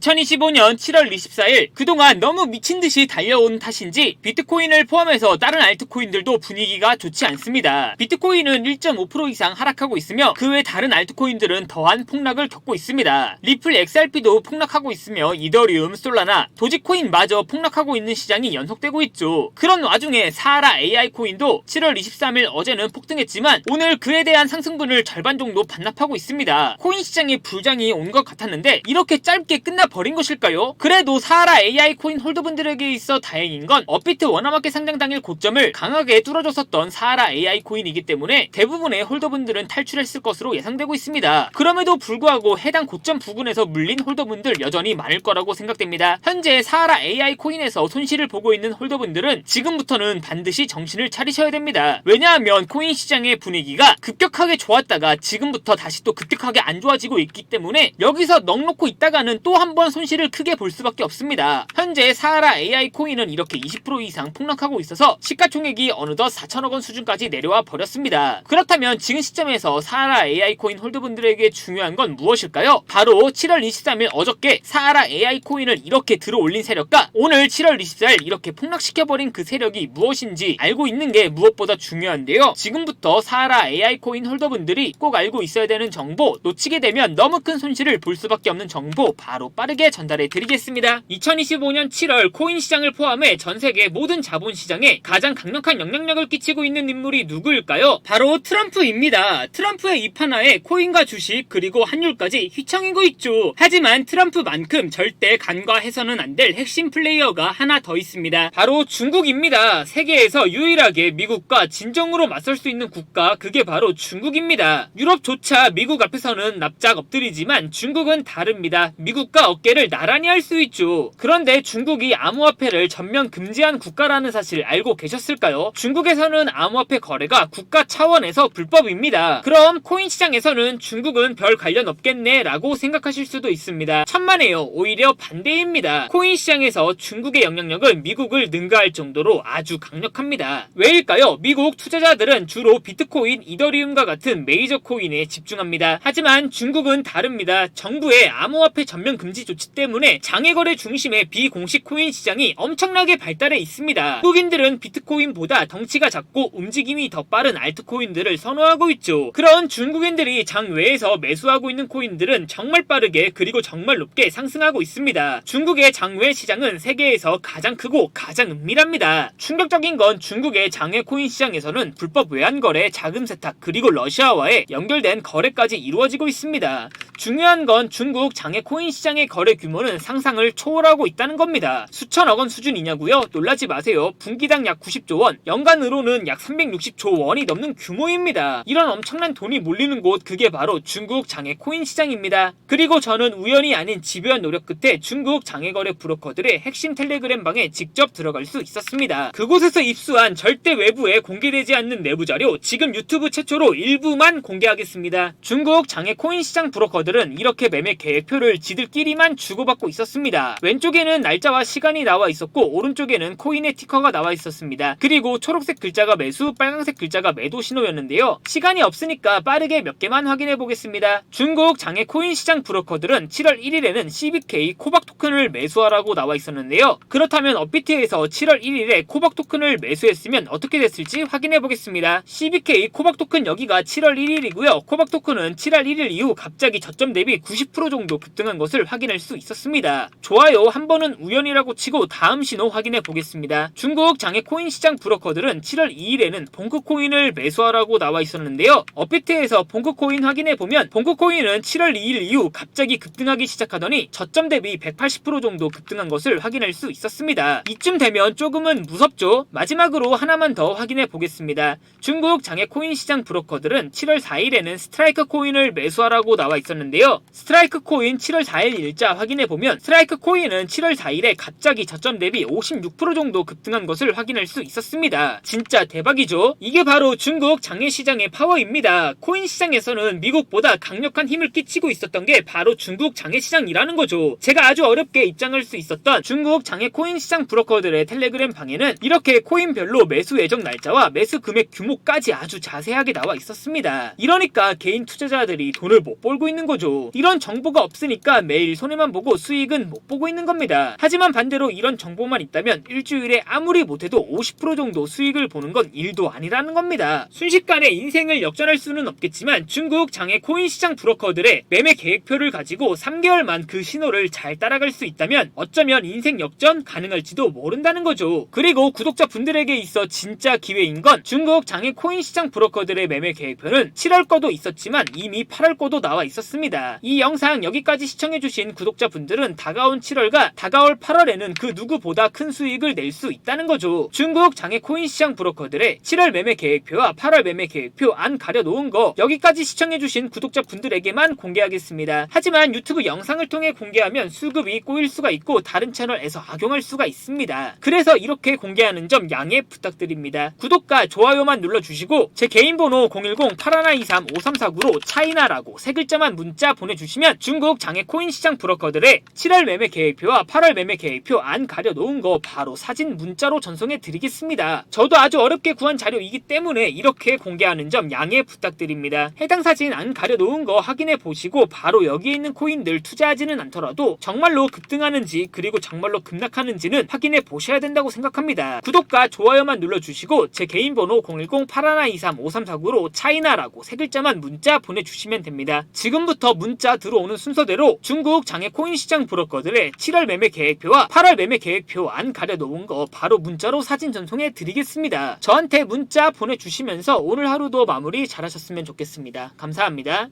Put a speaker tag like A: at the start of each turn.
A: 2025년 7월 24일 그동안 너무 미친듯이 달려온 탓인지 비트코인을 포함해서 다른 알트코인들도 분위기가 좋지 않습니다. 비트코인은 1.5% 이상 하락하고 있으며 그 외 다른 알트코인들은 더한 폭락을 겪고 있습니다. 리플 XRP도 폭락하고 있으며 이더리움, 솔라나, 도지코인마저 폭락하고 있는 시장이 연속되고 있죠. 그런 와중에 사하라 AI 코인도 7월 23일 어제는 폭등했지만 오늘 그에 대한 상승분을 절반 정도 반납하고 있습니다. 코인 시장에 불장이 온 것 같았는데 이렇게 짧게 끝나버린 것일까요? 그래도 사하라 AI 코인 홀더분들에게 있어 다행인 건 업비트 워너마켓 상장 당일 고점을 강하게 뚫어줬었던 사하라 AI 코인이기 때문에 대부분의 홀더분들은 탈출했을 것으로 예상되고 있습니다. 그럼에도 불구하고 해당 고점 부근에서 물린 홀더분들 여전히 많을 거라고 생각됩니다. 현재 사하라 AI 코인에서 손실을 보고 있는 홀더분들은 지금부터는 반드시 정신을 차리셔야 됩니다. 왜냐하면 코인 시장의 분위기가 급격하게 좋았다가 지금부터 다시 또 급격하게 안 좋아지고 있기 때문에 여기서 넋놓고 있다가는 또 한 번 손실을 크게 볼 수밖에 없습니다. 현재 사하라 AI 코인은 이렇게 20% 이상 폭락하고 있어서 시가총액이 어느덧 4천억원 수준까지 내려와 버렸습니다. 그렇다면 지금 시점에서 사하라 AI 코인 홀더분들에게 중요한 건 무엇일까요? 바로 7월 23일 어저께 사하라 AI 코인을 이렇게 들어올린 세력과 오늘 7월 24일 이렇게 폭락시켜버린 그 세력이 무엇인지 알고 있는 게 무엇보다 중요한데요. 지금부터 사하라 AI 코인 홀더분들이 꼭 알고 있어야 되는 정보, 놓치게 되면 너무 큰 손실을 볼 수밖에 없는 정보 바로 빠르게 전달해 드리겠습니다. 2025년 7월 코인 시장을 포함해 전세계 모든 자본시장에 가장 강력한 영향력을 끼치고 있는 인물이 누구일까요? 바로 트럼프입니다. 트럼프의 입 하나에 코인과 주식 그리고 환율까지 휘청이고 있죠. 하지만 트럼프만큼 절대 간과해서는 안 될 핵심 플레이어가 하나 더 있습니다. 바로 중국입니다. 세계에서 유일하게 미국과 진정으로 맞설 수 있는 국가, 그게 바로 중국입니다. 유럽조차 미국 앞에서는 납작 엎드리지만 중국은 다릅니다. 미국과 어깨를 나란히 할 수 있죠. 그런데 중국이 암호화폐를 전면 금지한 국가라는 사실 알고 계셨을까요? 중국에서는 암호화폐 거래가 국가 차원에서 불법입니다. 그럼 코인 시장에서는 중국은 별 관련 없겠네 라고 생각하실 수도 있습니다. 천만에요. 오히려 반대입니다. 코인 시장에서 중국의 영향력은 미국을 능가할 정도로 아주 강력합니다. 왜일까요? 미국 투자자들은 주로 비트코인, 이더리움과 같은 메이저 코인에 집중합니다. 하지만 중국은 다릅니다. 정부의 암호화폐 전면 금지 조치 때문에 장외거래 중심의 비공식 코인 시장이 엄청나게 발달해 있습니다. 한국인들은 비트코인보다 덩치가 작고 움직임이 더 빠른 알트코인들을 선호하고 있죠. 그런 중국인들이 장외에서 매수하고 있는 코인들은 정말 빠르게 그리고 정말 높게 상승하고 있습니다. 중국의 장외 시장은 세계에서 가장 크고 가장 은밀합니다. 충격적인 건 중국의 장외 코인 시장에서는 불법 외환거래, 자금 세탁 그리고 러시아와의 연결된 거래까지 이루어지고 있습니다. 중요한 건 중국 장외 코인 시장의 거래 규모는 상상을 초월하고 있다는 겁니다. 수천억 원 수준이냐고요? 놀라지 마세요. 분기당 약 90조 원, 연간으로는 약 360조 원이 넘는 규모입니다. 이런 엄청난 돈이 몰리는 곳, 그게 바로 중국 장외 코인 시장입니다. 그리고 저는 우연이 아닌 집요한 노력 끝에 중국 장외거래 브로커들의 핵심 텔레그램 방에 직접 들어갈 수 있었습니다. 그곳에서 입수한 절대 외부에 공개되지 않는 내부 자료, 지금 유튜브 최초로 일부만 공개하겠습니다. 중국 장외 코인 시장 브로커들은 이렇게 매매 계획표를 지들끼리만 주고받고 있었습니다. 왼쪽에는 날짜와 시간이 나와 있었고 오른쪽에는 코인의 티커가 나와 있었습니다. 그리고 초록색 글자가 매수, 빨간색 글자가 매도 신호였는데요. 시간이 없으니까 빠르게 몇 개만 확인해 보겠습니다. 중국 장외 코인 시장 브로커들은 7월 1일에는 CBK 코박 토큰을 매수하라고 나와 있었는데요. 그렇다면 업비트에서 7월 1일에 코박 토큰을 매수했으면 어떻게 됐을지 확인해 보겠습니다. CBK 코박 토큰 여기가 7월 1일이고요. 코박 토큰은 7월 1일 이후 갑자기 저점 대비 90% 정도 급등한 것을 확인할 수 있었습니다. 좋아요, 한 번은 우연이라고 치고 다음 신호 확인해 보겠습니다. 중국 장외 코인 시장 브로커들은 7월 2일에는 봉크코인을 매수하라고 나와 있었는데요. 업비트에서 봉크코인 확인해 보면 봉크코인은 7월 2일 이후 갑자기 급등하기 시작하더니 저점 대비 180% 정도 급등한 것을 확인할 수 있었습니다. 이쯤 되면 조금은 무섭죠? 마지막으로 하나만 더 확인해 보겠습니다. 중국 장외 코인 시장 브로커들은 7월 4일에는 스트라이크 코인을 매수하라고 나와 있었는데요. 스트라이크 코인 7월 4일 일자 확인해 보면 스트라이크 코인은 7월 4일에 갑자기 저점 대비 56% 정도 급등한 것을 확인할 수 있었습니다. 진짜 대박이죠? 이게 바로 중국 장외 시장의 파워입니다. 코인 시장에서는 미국보다 강력한 힘을 끼치고 있었던 게 바로 중국 장외 시장이라는 거죠. 제가 아주 어렵게 입장할 수 있었던 중국 장외 코인 시장 브로커들의 텔레그램 방에는 이렇게 코인별로 매수 예정 날짜와 매수 금액 규모까지 아주 자세하게 나와 있었습니다. 이러니까 개인 투자자들이 돈을 못 벌고 있는 거죠. 이런 정보가 없으니까 매일 손해 손해만 보고 수익은 못 보고 있는 겁니다. 하지만 반대로 이런 정보만 있다면 일주일에 아무리 못해도 50% 정도 수익을 보는 건 일도 아니라는 겁니다. 순식간에 인생을 역전할 수는 없겠지만 중국 장외 코인 시장 브로커들의 매매 계획표를 가지고 3개월만 그 신호를 잘 따라갈 수 있다면 어쩌면 인생 역전 가능할지도 모른다는 거죠. 그리고 구독자분들에게 있어 진짜 기회인 건 중국 장외 코인 시장 브로커들의 매매 계획표는 7월 거도 있었지만 이미 8월 거도 나와 있었습니다. 이 영상 여기까지 시청해주신 구독자분들은 다가온 7월과 다가올 8월에는 그 누구보다 큰 수익을 낼 수 있다는 거죠. 중국 장외 코인 시장 브로커들의 7월 매매 계획표와 8월 매매 계획표 안 가려놓은 거 여기까지 시청해주신 구독자분들에게만 공개하겠습니다. 하지만 유튜브 영상을 통해 공개하면 수급이 꼬일 수가 있고 다른 채널에서 악용할 수가 있습니다. 그래서 이렇게 공개하는 점 양해 부탁드립니다. 구독과 좋아요만 눌러주시고 제 개인 번호 010-8123-5349로 차이나라고 3글자만 문자 보내주시면 중국 장외 코인 시장 브로커들의 7월 매매 계획표와 8월 매매 계획표 안 가려놓은 거 바로 사진 문자로 전송해 드리겠습니다. 저도 아주 어렵게 구한 자료이기 때문에 이렇게 공개하는 점 양해 부탁드립니다. 해당 사진 안 가려놓은 거 확인해 보시고 바로 여기에 있는 코인들 투자하지는 않더라도 정말로 급등하는지 그리고 정말로 급락하는지는 확인해 보셔야 된다고 생각합니다. 구독과 좋아요만 눌러주시고 제 개인 번호 010-8123-5349로 차이나라고 3글자만 문자 보내주시면 됩니다. 지금부터 문자 들어오는 순서대로 중국 장외 코인 시장 브로커들의 7월 매매 계획표와 8월 매매 계획표 안 가려놓은 거 바로 문자로 사진 전송해 드리겠습니다. 저한테 문자 보내주시면서 오늘 하루도 마무리 잘하셨으면 좋겠습니다. 감사합니다.